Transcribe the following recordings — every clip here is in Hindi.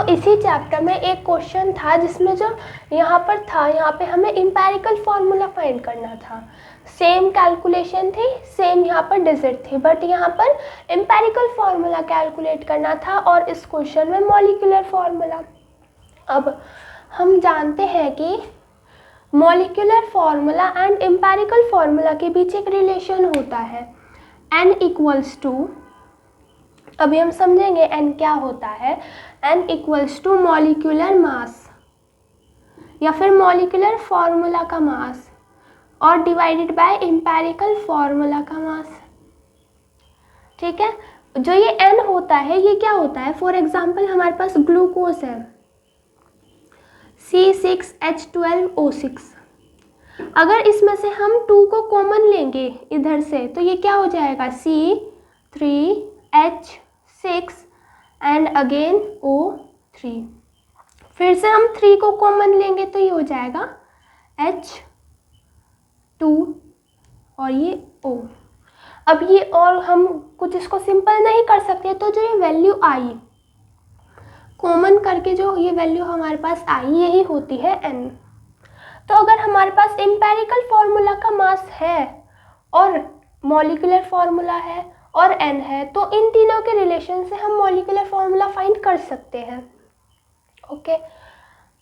तो इसी चैप्टर में एक क्वेश्चन था जिसमें जो यहाँ पर था, यहाँ पे हमें एम्पेरिकल फार्मूला फाइंड करना था। सेम कैलकुलेशन थी, सेम यहाँ पर डिजिट थी, बट यहाँ पर एम्पेरिकल फार्मूला कैलकुलेट करना था और इस क्वेश्चन में मॉलिक्यूलर फार्मूला। अब हम जानते हैं कि molecular formula and empirical formula के बीच एक रिलेशन होता है, n इक्वल्स टू, अभी हम समझेंगे n क्या होता है। n equals to molecular mass या फिर मॉलिक्यूलर फार्मूला का मास और डिवाइडेड बाय एम्पेरिकल फार्मूला का मास। ठीक है, जो ये n होता है ये क्या होता है, फॉर एग्जाम्पल हमारे पास ग्लूकोज है C6H12O6, अगर इसमें से हम 2 को कॉमन लेंगे इधर से तो ये क्या हो जाएगा C3H6 एंड अगेन O3, फिर से हम 3 को कॉमन लेंगे तो ये हो जाएगा H2 और ये O। अब ये और हम कुछ इसको सिंपल नहीं कर सकते, तो जो ये वैल्यू आई कॉमन करके जो ये वैल्यू हमारे पास आई यही होती है n। तो अगर हमारे पास एम्पेरिकल फार्मूला का मास है और मॉलिक्यूलर फार्मूला है और n है, तो इन तीनों के रिलेशन से हम मॉलिक्यूलर फार्मूला फाइंड कर सकते हैं। ओके,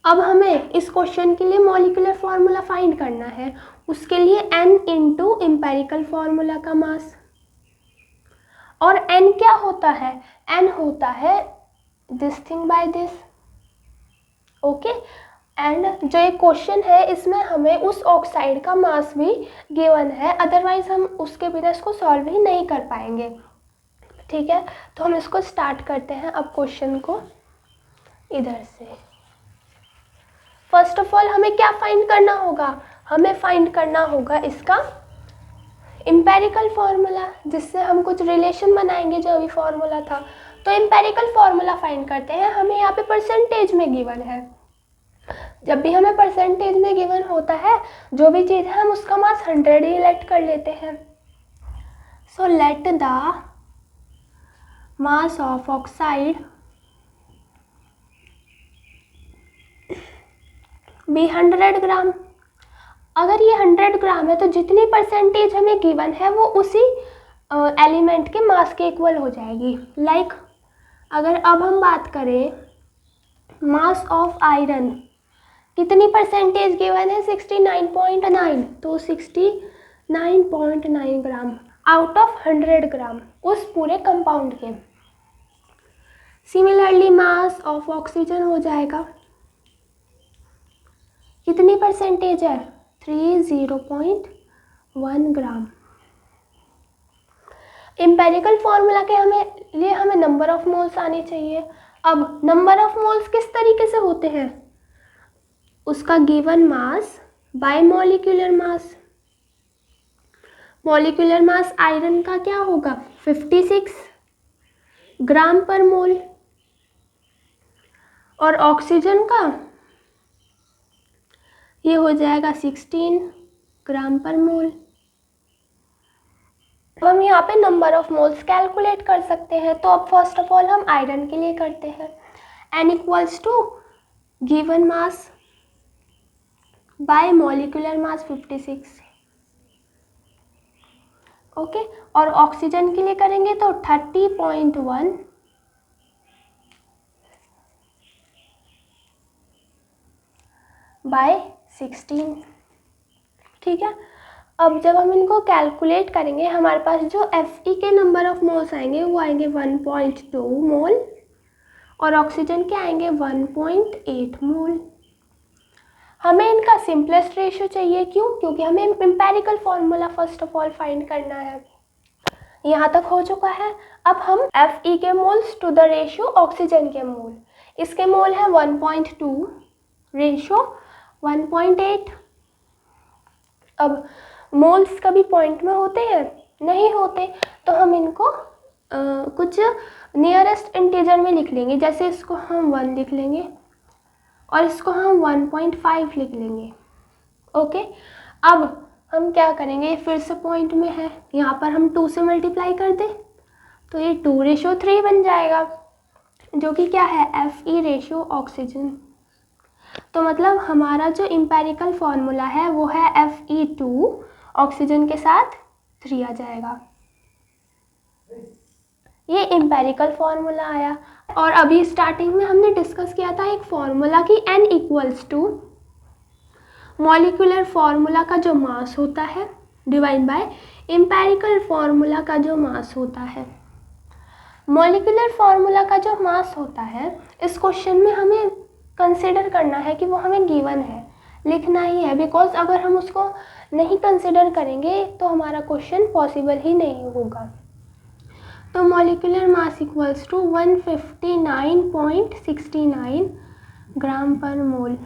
अब हमें इस क्वेश्चन के लिए मॉलिक्यूलर फार्मूला फाइंड करना है, उसके लिए n इंटू एम्पेरिकल फार्मूला का मास, और n क्या होता है, n होता है this thing by this. Okay, and जो ये क्वेश्चन है इसमें हमें उस ऑक्साइड का मास भी गिवन है, अदरवाइज हम उसके बिना इसको सॉल्व ही नहीं कर पाएंगे। ठीक है, तो हम इसको स्टार्ट करते हैं अब क्वेश्चन को इधर से। फर्स्ट ऑफ ऑल हमें क्या फाइंड करना होगा, हमें फाइंड करना होगा इसका एम्पेरिकल फार्मूला, जिससे हम कुछ रिलेशन बनाएंगे जो अभी फार्मूला था। तो एम्पेरिकल फार्मूला फाइंड करते हैं, हमें यहाँ पे परसेंटेज में गिवन है। जब भी हमें परसेंटेज में गिवन होता है जो भी चीज़ है हम उसका मास 100 ही लेट कर लेते हैं। So let the mass of oxide be 100 ग्राम। अगर ये 100 ग्राम है तो जितनी परसेंटेज हमें गिवन है वो उसी एलिमेंट के मास के इक्वल हो जाएगी। लाइक अगर अब हम बात करें मास ऑफ आयरन, कितनी परसेंटेज गिवन है 69.9, तो 69.9 ग्राम आउट ऑफ 100 ग्राम उस पूरे कंपाउंड के। सिमिलरली मास ऑफ ऑक्सीजन हो जाएगा, कितनी परसेंटेज है 30.1 ग्राम। एम्पेरिकल फार्मूला के हमें नंबर ऑफ मोल्स आने चाहिए। अब नंबर ऑफ मोल्स किस तरीके से होते हैं, उसका given mass by molecular mass. Molecular mass iron का क्या होगा 56 ग्राम पर मोल, और ऑक्सीजन का ये हो जाएगा 16 ग्राम पर मोल। अब हम यहाँ पे नंबर ऑफ मोल्स कैलकुलेट कर सकते हैं। तो अब फर्स्ट ऑफ ऑल हम आयरन के लिए करते हैं, n equals to given mass by molecular mass 56। Okay, और ऑक्सीजन के लिए करेंगे तो 30.1 बाय 16। ठीक है, अब जब हम इनको कैलकुलेट करेंगे हमारे पास जो Fe के नंबर ऑफ मोल्स आएंगे वो आएंगे 1.2 मोल और ऑक्सीजन के आएंगे 1.8 मोल। हमें इनका सिंपलेस्ट रेशियो चाहिए, क्यों, क्योंकि हमें empirical formula first of all find करना है। यहाँ तक हो चुका है। अब हम Fe के moles to the ratio oxygen के मोल, इसके मोल है 1.2 रेशियो 1.8। अब मोल्स कभी पॉइंट में होते हैं, नहीं होते, तो हम इनको कुछ नियरेस्ट इंटीजर में लिख लेंगे। जैसे इसको हम 1 लिख लेंगे और इसको हम 1.5 लिख लेंगे। ओके, अब हम क्या करेंगे, फिर से पॉइंट में है, यहाँ पर हम 2 से मल्टीप्लाई कर दें तो ये 2:3 बन जाएगा। जो कि क्या है Fe रेशियो ऑक्सीजन। तो मतलब हमारा जो एम्पेरिकल फॉर्मूला है वो है Fe2 ऑक्सीजन के साथ 3 आ जाएगा। ये एम्पेरिकल फॉर्मूला आया। और अभी स्टार्टिंग में हमने डिस्कस किया था एक फॉर्मूला कि N equals to molecular formula का जो मास होता है डिवाइड बाय एम्पेरिकल फॉर्मूला का जो मास होता है। मॉलिक्यूलर फॉर्मूला का जो मास होता है इस क्वेश्चन में हमें कंसिडर करना है कि वो हमें गिवन है, लिखना ही है, बिकॉज अगर हम उसको नहीं कंसिडर करेंगे तो हमारा क्वेश्चन पॉसिबल ही नहीं होगा। तो मॉलिक्यूलर मास इक्वल्स टू 159.69 ग्राम पर मोल।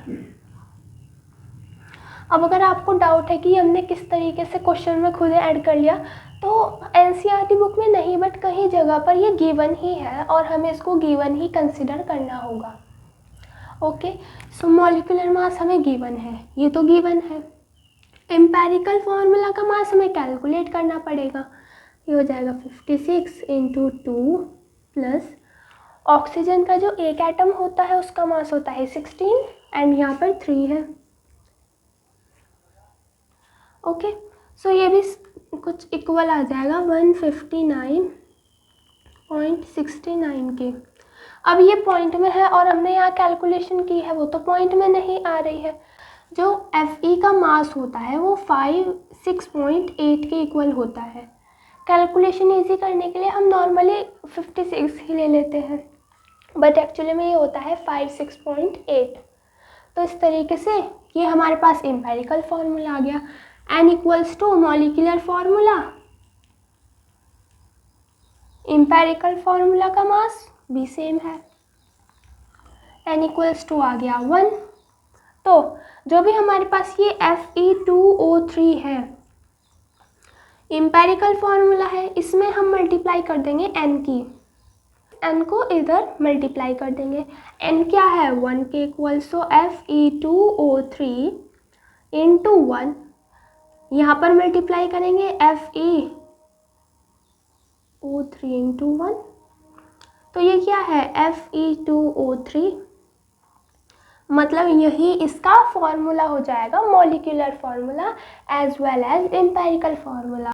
अब अगर आपको डाउट है कि हमने किस तरीके से क्वेश्चन में खुद ऐड कर लिया, तो एनसीईआरटी बुक में नहीं बट कहीं जगह पर ये गिवन ही है और हमें इसको गिवन ही कंसिडर करना होगा। ओके, सो मॉलिक्यूलर मास हमें गिवन है, ये तो गिवन है। एम्पेरिकल फॉर्मूला का मास हमें कैलकुलेट करना पड़ेगा। ये हो जाएगा 56 इंटू 2 प्लस ऑक्सीजन का जो एक एटम होता है उसका मास होता है 16 एंड यहाँ पर 3 है। ओके, सो ये भी कुछ इक्वल आ जाएगा 159.69 के। अब ये पॉइंट में है और हमने यहाँ कैलकुलेशन की है, वो तो पॉइंट में नहीं आ रही है। जो Fe का मास होता है वो 6.8 के इक्वल होता है। कैलकुलेशन इजी करने के लिए हम नॉर्मली 56 ही ले लेते हैं, बट एक्चुअली में ये होता है 6.8। तो इस तरीके से ये हमारे पास एम्पेरिकल फॉर्मूला आ गया। N equals to molecular formula, empirical formula का मास भी सेम है, N इक्वल्स टू आ गया 1। तो जो भी हमारे पास ये Fe2O3 है एम्पेरिकल फॉर्मूला है, इसमें हम मल्टीप्लाई कर देंगे N की, N को इधर मल्टीप्लाई कर देंगे। N क्या है 1 के इक्वल्स, तो Fe2O3 इंटू 1, यहाँ पर मल्टीप्लाई करेंगे Fe2O3 इंटू 1, तो ये क्या है Fe2O3, मतलब यही इसका फॉर्मूला हो जाएगा molecular formula as well as empirical formula.